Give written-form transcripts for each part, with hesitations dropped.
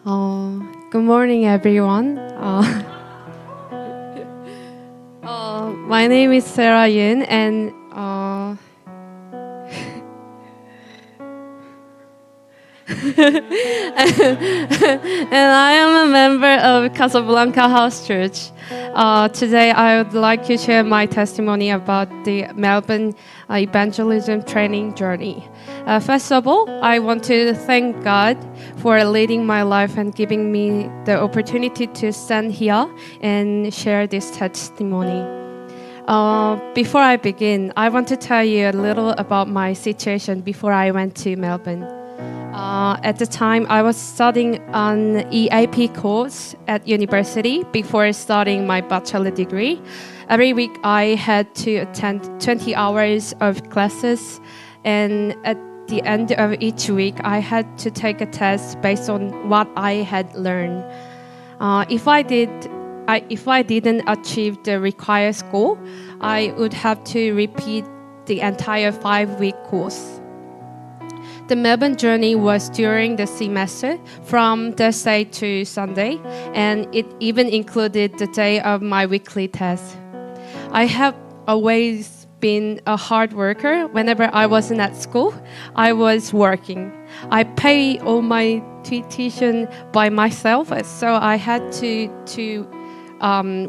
Good morning, everyone. My name is Sarah Yin, and and I am a member of Casablanca House Church. Today, I would like to share my testimony about the Melbourne evangelism training journey. First of all, I want to thank God for leading my life and giving me the opportunity to stand here and share this testimony. Before I begin, I want to tell you a little about my situation before I went to Melbourne. At the time, I was studying an EAP course at university before starting my bachelor degree. Every week, I had to attend 20 hours of classes, and at the end of each week, I had to take a test based on what I had learned. If I didn't achieve the required score, I would have to repeat the entire 5-week course. The Melbourne journey was during the semester from Thursday to Sunday, and it even included the day of my weekly test. I have always been a hard worker. Whenever I wasn't at school, I was working. I pay all my tuition by myself, so I had to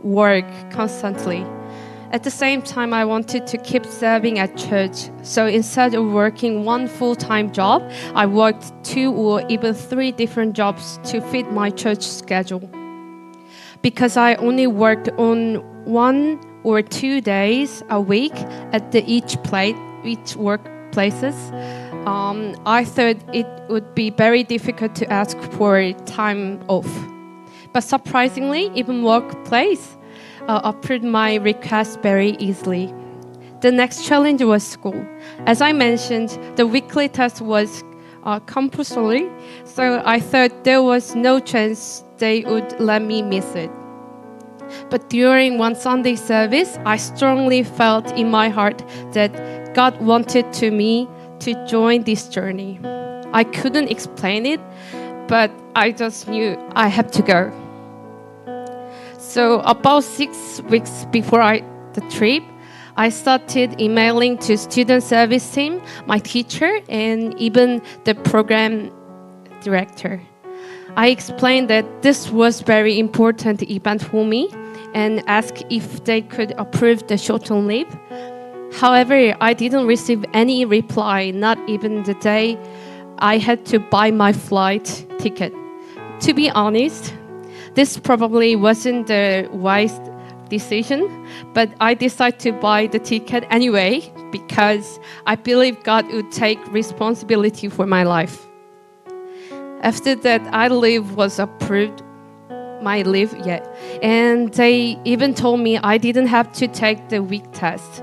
work constantly. At the same time, I wanted to keep serving at church. So instead of working one full-time job, I worked 2 or even 3 different jobs to fit my church schedule. Because I only worked on 1 or 2 days a week at each workplaces, I thought it would be very difficult to ask for time off. But surprisingly, even workplace approved my request very easily. The next challenge was school. As I mentioned, the weekly test was compulsory, so I thought there was no chance they would let me miss it. But during one Sunday service, I strongly felt in my heart that God wanted me to join this journey. I couldn't explain it, but I just knew I had to go. So about 6 weeks before the trip, I started emailing to student service team, my teacher, and even the program director. I explained that this was very important event for me and asked if they could approve the short-term leave. However, I didn't receive any reply, not even the day I had to buy my flight ticket. To be honest, this probably wasn't the wise decision, but I decided to buy the ticket anyway because I believe God would take responsibility for my life. After that, my leave was approved, and they even told me I didn't have to take the week test.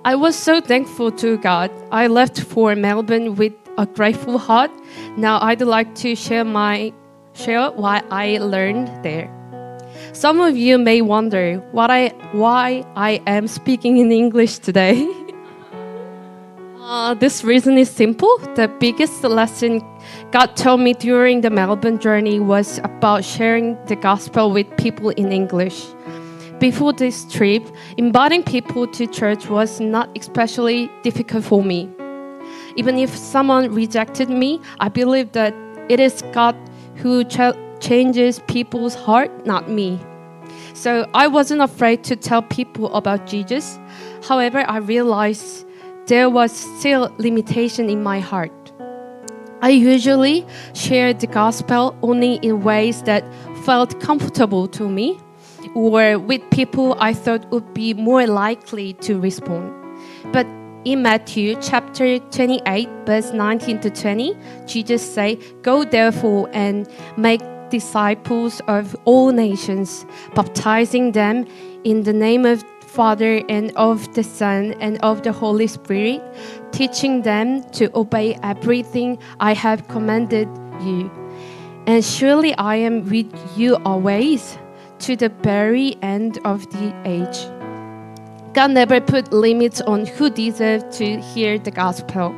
I was so thankful to God. I left for Melbourne with a grateful heart. Now I'd like to share what I learned there. Some of you may wonder why I am speaking in English today. This reason is simple. The biggest lesson God told me during the Melbourne journey was about sharing the gospel with people in English. Before this trip, inviting people to church was not especially difficult for me. Even if someone rejected me, I believe that it is God who changes people's heart, not me. So I wasn't afraid to tell people about Jesus. However, I realized there was still limitation in my heart. I usually shared the gospel only in ways that felt comfortable to me or with people I thought would be more likely to respond. But in Matthew chapter 28, verse 19 to 20, Jesus said, "Go therefore and make disciples of all nations, baptizing them in the name of the Father and of the Son and of the Holy Spirit, teaching them to obey everything I have commanded you. And surely I am with you always, to the very end of the age." God never put limits on who deserved to hear the gospel.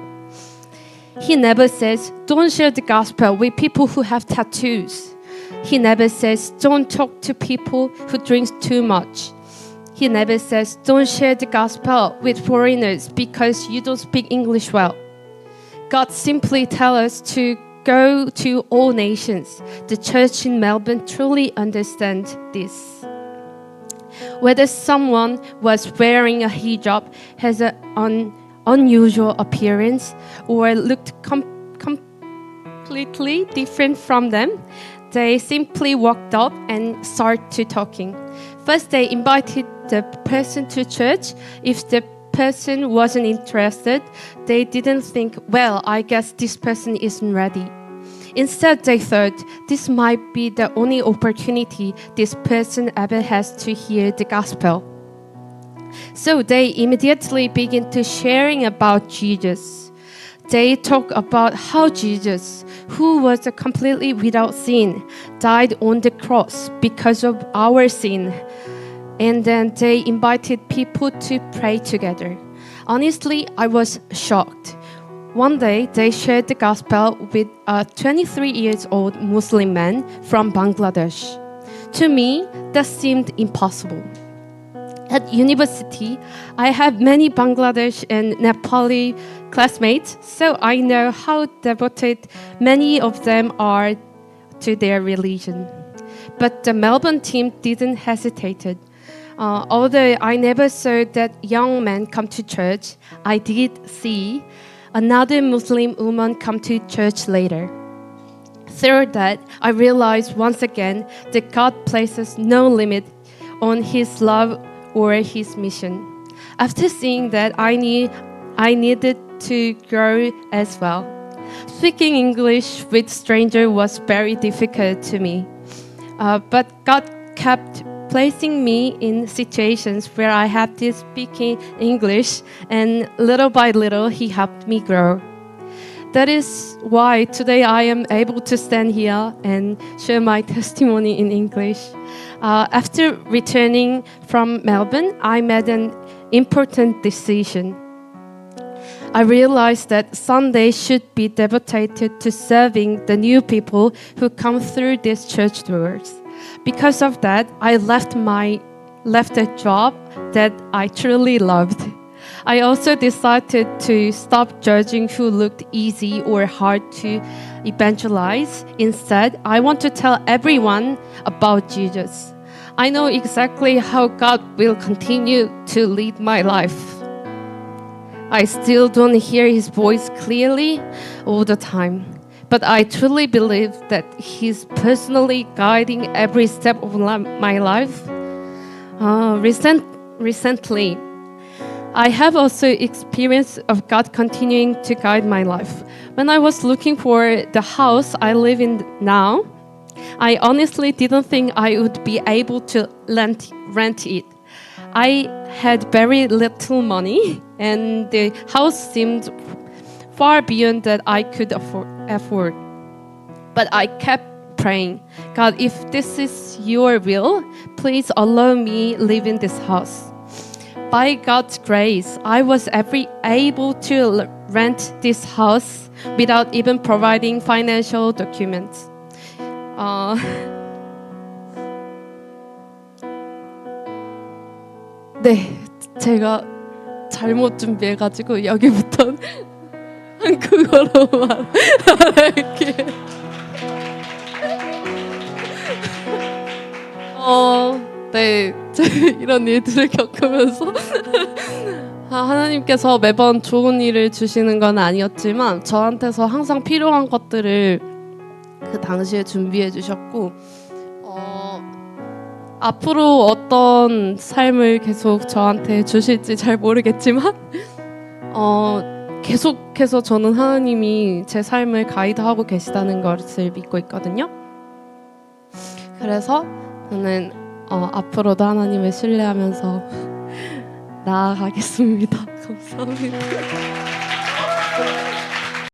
He never says, don't share the gospel with people who have tattoos. He never says, don't talk to people who drink too much. He never says, don't share the gospel with foreigners because you don't speak English well. God simply tells us to go to all nations. The church in Melbourne truly understands this. Whether someone was wearing a hijab, has an unusual appearance, or looked completely different from them, they simply walked up and started talking. First, they invited the person to church. If the person wasn't interested, they didn't think, well, I guess this person isn't ready. Instead, they thought this might be the only opportunity this person ever has to hear the gospel. So they immediately begin to sharing about Jesus. They talk about how Jesus, who was completely without sin, died on the cross because of our sin. And then they invited people to pray together. Honestly, I was shocked. One day, they shared the gospel with a 23-year-old Muslim man from Bangladesh. To me, that seemed impossible. At university, I have many Bangladesh and Nepali classmates, so I know how devoted many of them are to their religion. But the Melbourne team didn't hesitate. Although I never saw that young man come to church, I did see another Muslim woman come to church later. Through that, I realized once again that God places no limit on His love or His mission. After seeing that, I needed to grow as well. Speaking English with strangers was very difficult to me, but God kept placing me in situations where I had to speak English, and little by little, He helped me grow. That is why today I am able to stand here and share my testimony in English. After returning from Melbourne, I made an important decision. I realized that Sunday should be devoted to serving the new people who come through these church doors. Because of that, I left a job that I truly loved. I also decided to stop judging who looked easy or hard to evangelize. Instead, I want to tell everyone about Jesus. I know exactly how God will continue to lead my life. I still don't hear His voice clearly all the time, but I truly believe that He's personally guiding every step of my life. Recently, I have also experienced of God continuing to guide my life. When I was looking for the house I live in now, I honestly didn't think I would be able to rent it. I had very little money, and the house seemed far beyond that I could afford. But I kept praying, God, if this is your will, please allow me live in this house. By God's grace, I was able to rent this house without even providing financial documents. 네, 제가 잘못 준비해가지고 여기부터 한국어로만 말할게요. 네, 이런 일들을 겪으면서 하나님께서 매번 좋은 일을 주시는 건 아니었지만 저한테서 항상 필요한 것들을 그 당시에 준비해 주셨고 앞으로 어떤 삶을 계속 저한테 주실지 잘 모르겠지만 계속해서 저는 하나님이 제 삶을 가이드하고 계시다는 것을 믿고 있거든요. 그래서 저는 앞으로도 하나님을 신뢰하면서 나아가겠습니다. 감사합니다.